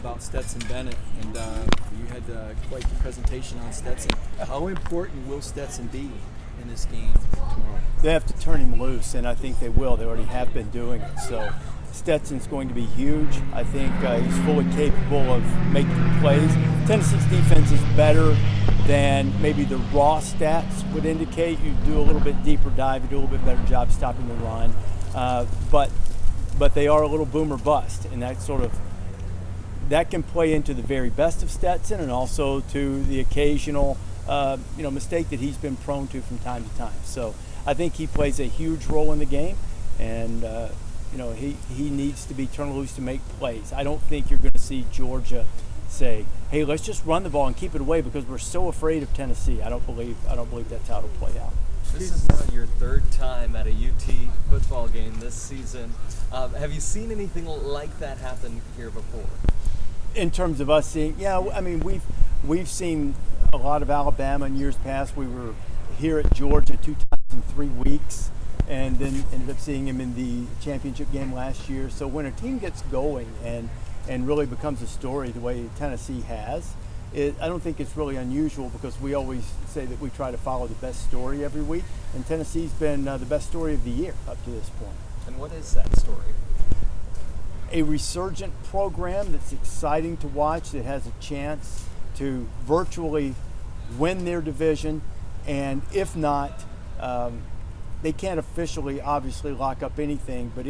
About Stetson Bennett, and you had quite the presentation on Stetson. How important will Stetson be in this game tomorrow? They have to turn him loose, and I think they will. They already have been doing it. So Stetson's going to be huge. I think he's fully capable of making plays. Tennessee's defense is better than maybe the raw stats would indicate. You do a little bit deeper dive, you do a little bit better job stopping the run, but they are a little boom or bust, and that can play into the very best of Stetson and also to the occasional mistake that he's been prone to from time to time. So I think he plays a huge role in the game, and he needs to be turned loose to make plays. I don't think you're going to see Georgia say, hey, let's just run the ball and keep it away because we're so afraid of Tennessee. I don't believe that's how it'll play out. This is now your third time at a UT football game this season. Have you seen anything like that happen here before? In terms of us seeing, we've seen a lot of Alabama in years past. We were here at Georgia 2 times in 3 weeks, and then ended up seeing him in the championship game last year. So when a team gets going and really becomes a story the way Tennessee has, I don't think it's really unusual because we always say that we try to follow the best story every week, and Tennessee's been the best story of the year up to this point. And what is that story? A resurgent program that's exciting to watch, that has a chance to virtually win their division, and if not, they can't officially obviously lock up anything, but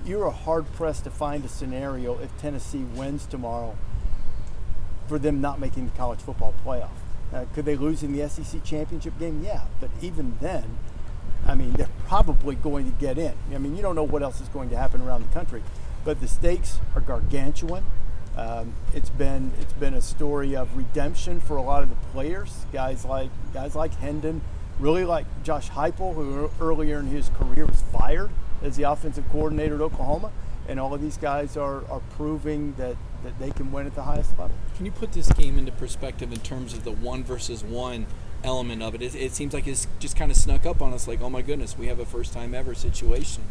you're hard-pressed to find a scenario if Tennessee wins tomorrow for them not making the college football playoff. Could they lose in the SEC championship game? Yeah, but even then, they're probably going to get in. You don't know what else is going to happen around the country, but the stakes are gargantuan. It's been a story of redemption for a lot of the players, guys like Hendon, really like Josh Heupel, who earlier in his career was fired as the offensive coordinator at Oklahoma, and all of these guys are proving that they can win at the highest level. Can you put this game into perspective in terms of the 1 versus 1 element of it? It seems like it's just kind of snuck up on us, like, oh my goodness, we have a first time ever situation.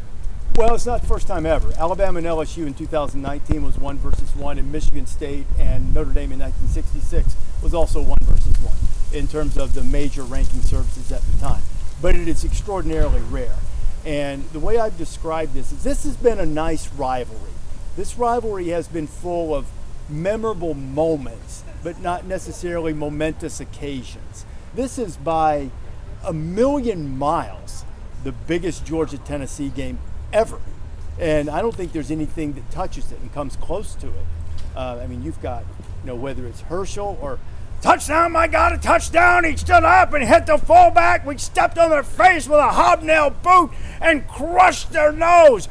Well, it's not the first time ever. Alabama and LSU in 2019 was 1 versus 1, and Michigan State and Notre Dame in 1966 was also 1 versus 1 in terms of the major ranking services at the time. But it is extraordinarily rare. And the way I've described this is this has been a nice rivalry. This rivalry has been full of memorable moments, but not necessarily momentous occasions. This is by a million miles the biggest Georgia-Tennessee game ever. And I don't think there's anything that touches it and comes close to it. You've got, whether it's Herschel or touchdown, my God, a touchdown. He stood up and hit the fullback. We stepped on their face with a hobnail boot and crushed their nose.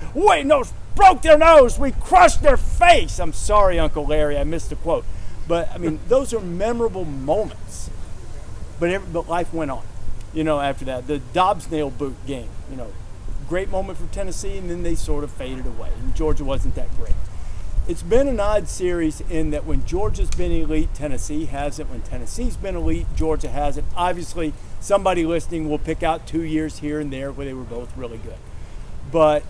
Broke their nose. We crushed their face. I'm sorry, Uncle Larry, I missed the quote. But, those are memorable moments. But life went on, after that. The Dobbs nail boot game, great moment for Tennessee, and then they sort of faded away. And Georgia wasn't that great. It's been an odd series in that when Georgia's been elite, Tennessee hasn't. When Tennessee's been elite, Georgia hasn't. Obviously, somebody listening will pick out 2 years here and there where they were both really good. But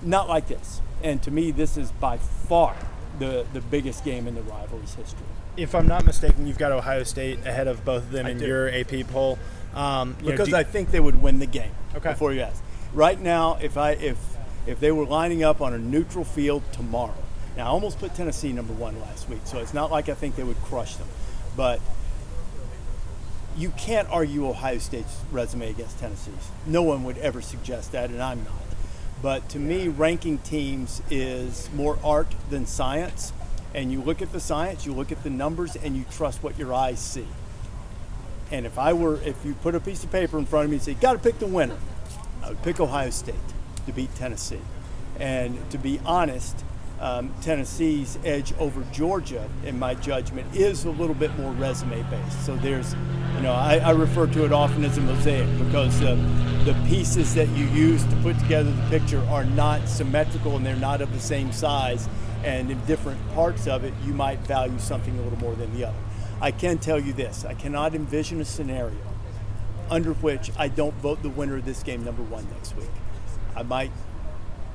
not like this. And to me, this is by far the biggest game in the rivalry's history. If I'm not mistaken, you've got Ohio State ahead of both of them in your AP poll. Because I think they would win the game. Okay. Before you ask. Right now, if they were lining up on a neutral field tomorrow, now I almost put Tennessee number 1 last week, so it's not like I think they would crush them. But you can't argue Ohio State's resume against Tennessee's. No one would ever suggest that, and I'm not. But to me, ranking teams is more art than science. And you look at the science, you look at the numbers, and you trust what your eyes see. And if you put a piece of paper in front of me and say, got to pick the winner, I would pick Ohio State to beat Tennessee. And to be honest, Tennessee's edge over Georgia, in my judgment, is a little bit more resume-based. So there's, I refer to it often as a mosaic because the pieces that you use to put together the picture are not symmetrical and they're not of the same size. And in different parts of it, you might value something a little more than the other. I can tell you this, I cannot envision a scenario under which I don't vote the winner of this game number 1 next week. I might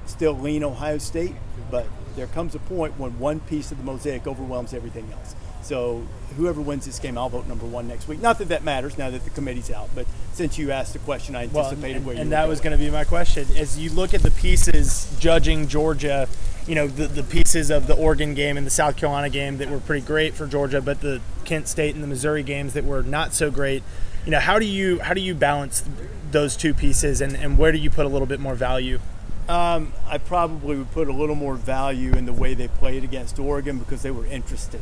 still lean Ohio State, but there comes a point when one piece of the mosaic overwhelms everything else. So whoever wins this game, I'll vote number 1 next week. Not that that matters now that the committee's out, but since you asked the question, I anticipated where you were and that going. was going to be my question. As you look at the pieces judging Georgia, the pieces of the Oregon game and the South Carolina game that were pretty great for Georgia, but the Kent State and the Missouri games that were not so great. How do you balance those two pieces, and where do you put a little bit more value? I probably would put a little more value in the way they played against Oregon because they were interested.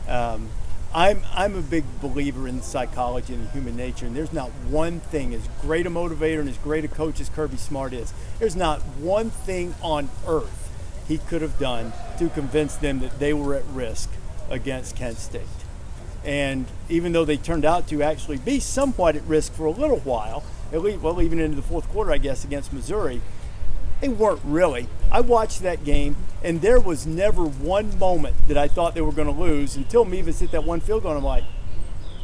I'm a big believer in psychology and human nature, and there's not one thing, as great a motivator and as great a coach as Kirby Smart is, there's not one thing on earth he could have done to convince them that they were at risk against Kent State. And even though they turned out to actually be somewhat at risk for a little while, at least, well, even into the fourth quarter, I guess, against Missouri, they weren't really. I watched that game, and there was never one moment that I thought they were going to lose until Mevis hit that one field goal, and I'm like,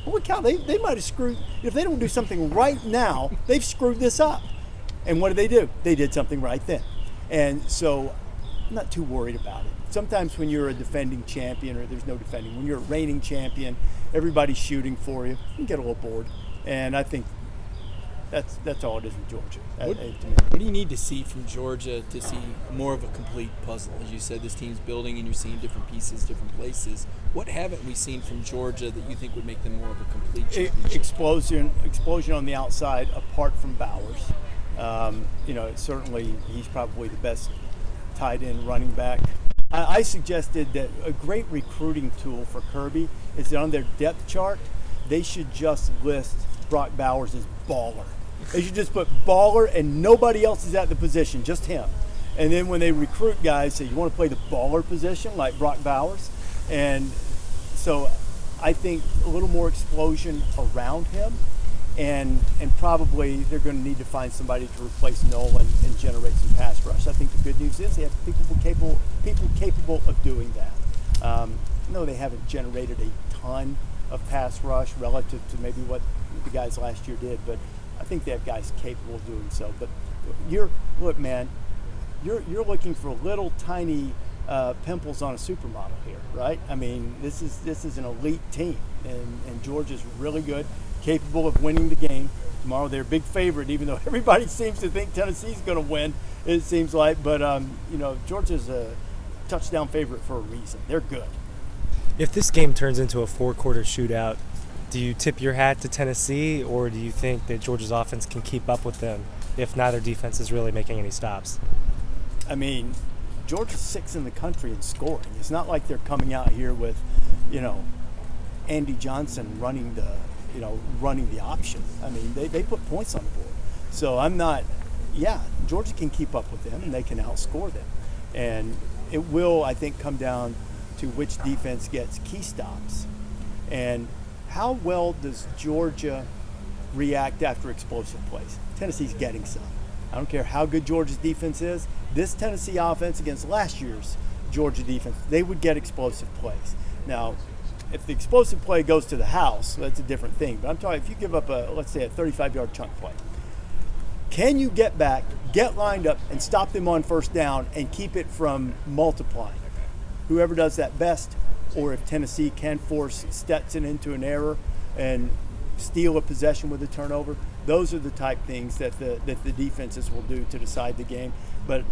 holy cow, they might have screwed. If they don't do something right now, they've screwed this up. And what do? They did something right then. And so I'm not too worried about it. Sometimes when you're a defending champion, or there's no defending, when you're a reigning champion, everybody's shooting for you. You can get a little bored. And I think that's all it is with Georgia. What do you need to see from Georgia to see more of a complete puzzle? As you said, this team's building and you're seeing different pieces, different places. What haven't we seen from Georgia that you think would make them more of a complete championship? Explosion on the outside, apart from Bowers. Certainly he's probably the best tight end running back. I suggested that a great recruiting tool for Kirby is that on their depth chart, they should just list Brock Bowers as baller. They should just put baller and nobody else is at the position, just him. And then when they recruit guys, say, you want to play the baller position like Brock Bowers? And so I think a little more explosion around him. And probably they're going to need to find somebody to replace Nolan and generate some pass rush. I think the good news is they have people capable of doing that. No, they haven't generated a ton of pass rush relative to maybe what the guys last year did, but I think they have guys capable of doing so. But you're looking for little tiny pimples on a supermodel here, right? I mean, this is an elite team, and Georgia's really good, capable of winning the game tomorrow. They're a big favorite, even though everybody seems to think Tennessee's going to win. It seems like, but Georgia's a touchdown favorite for a reason. They're good. If this game turns into a 4-quarter shootout, do you tip your hat to Tennessee, or do you think that Georgia's offense can keep up with them if neither defense is really making any stops? I mean, Georgia's 6th in the country in scoring. It's not like they're coming out here with, Andy Johnson running the option. I mean, they put points on the board. So Georgia can keep up with them and they can outscore them. And it will, I think, come down to which defense gets key stops. And how well does Georgia react after explosive plays? Tennessee's getting some. I don't care how good Georgia's defense is. This Tennessee offense against last year's Georgia defense, they would get explosive plays. Now, if the explosive play goes to the house, that's a different thing. But I'm talking if you give up let's say a 35-yard chunk play, can you get back, get lined up, and stop them on first down and keep it from multiplying? Whoever does that best, or if Tennessee can force Stetson into an error and steal a possession with a turnover, those are the type things that the defenses will do to decide the game. But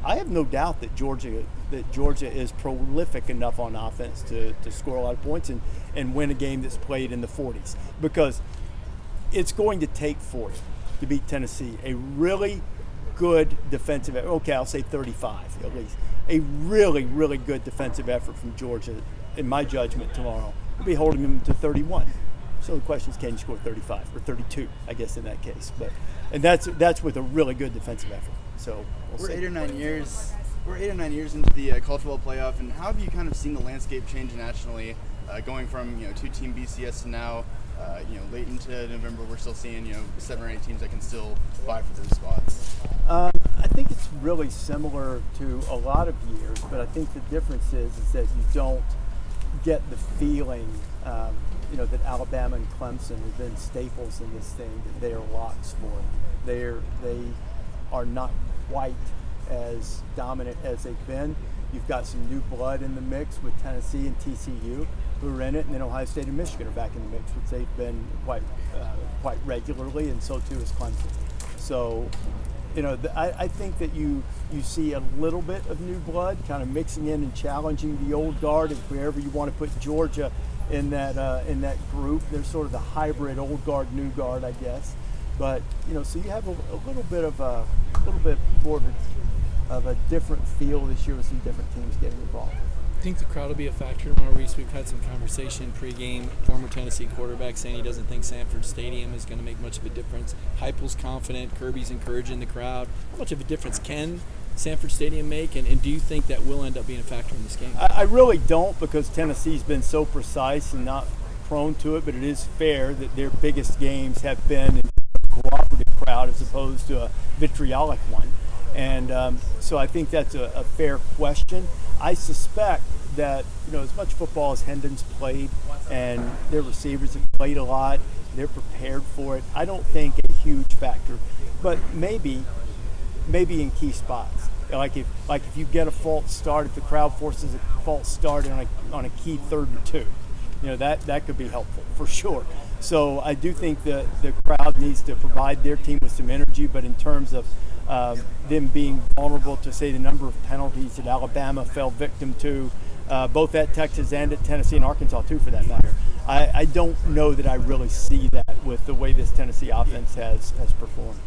I have no doubt that Georgia is prolific enough on offense to score a lot of points and win a game that's played in the 40s, because it's going to take for it to beat Tennessee a really good defensive effort. Okay, I'll say 35 at least. A really, really good defensive effort from Georgia, in my judgment, tomorrow. We'll be holding them to 31. So the question is, can you score 35 or 32? I guess in that case, and that's with a really good defensive effort. So we're 8 or 9 years. We're 8 or 9 years into the college football playoff, and how have you kind of seen the landscape change nationally, going from 2-team BCS to now, late into November, we're still seeing 7 or 8 teams that can still vie for those spots. I think it's really similar to a lot of years, but I think the difference is that you don't get the feeling, that Alabama and Clemson have been staples in this thing, that they are locks for it. They are not quite as dominant as they've been. You've got some new blood in the mix with Tennessee and TCU who are in it, and then Ohio State and Michigan are back in the mix, which they've been quite regularly, and so too is Clemson. So, I think that you see a little bit of new blood kind of mixing in and challenging the old guard, and wherever you want to put Georgia in that group, they're sort of the hybrid old guard, new guard, I guess. But so you have a little bit more of a different feel this year with some different teams getting involved. I think the crowd will be a factor tomorrow, Rece. We've had some conversation pregame. Former Tennessee quarterback saying he doesn't think Sanford Stadium is going to make much of a difference. Heupel's confident. Kirby's encouraging the crowd. How much of a difference can Sanford Stadium make, and do you think that will end up being a factor in this game? I really don't, because Tennessee's been so precise and not prone to it, but it is fair that their biggest games have been in a cooperative crowd as opposed to a vitriolic one. And so I think that's a fair question. I suspect that, as much football as Hendon's played and their receivers have played a lot, they're prepared for it. I don't think a huge factor, but maybe in key spots. Like if you get a false start, if the crowd forces a false start on a key 3rd and 2, that could be helpful for sure. So I do think that the crowd needs to provide their team with some energy, but in terms of them being vulnerable to, say, the number of penalties that Alabama fell victim to, both at Texas and at Tennessee and Arkansas too, for that matter. I don't know that I really see that with the way this Tennessee offense has performed.